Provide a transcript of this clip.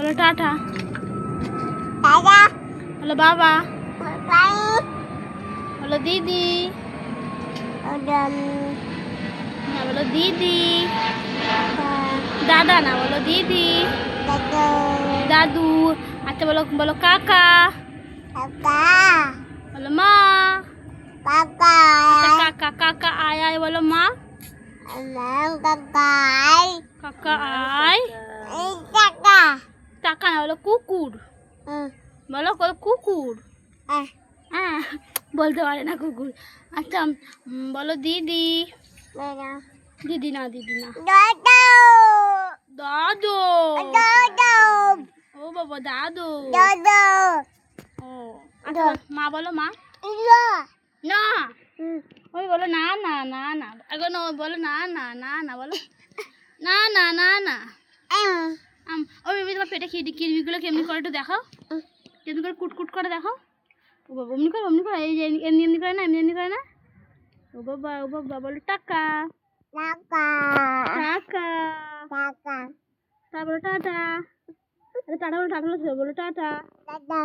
বলো টাটা। দাদা বলো বাবা। বাই বলো দিদি। ওদম না বলো দিদি। দাদা না বলো দিদি। দাদা দাদু। আচ্ছা বলো বলো কাকা। কাকা বলো মা। কাকা আচ্ছা কাকা কাকা আয় আয় বলো মা। আমার কাকা কাকা আয়। এই কাকা কাকা না বলো কুকুর। বলো বলো কুকুর। হ্যাঁ বলতে পারে না কুকুর। আচ্ছা বলো দিদি। দাদা দিদি না দিদি না দাদা দাদু। দাদা ও বাবা দাদু। দাদা ও আচ্ছা মা বলো মা। ইলা না ওই বলো না না না না এখন বলো না না না না বলো না না না না। ওই বেবি তোমার পেটে কিরমিগুলো কেমনি করে একটু দেখাও। কেমনি করে কুটকুট করে দেখাও। ও বাবা অমনি করে এই যে এমনি এমনি করে না এমনি এমনি করে না। ও বাবা বলো টাকা কাকা টাকা। কাকা তারপরে টাটা। টাটা বলো টাটা বলো টাটা। দাদা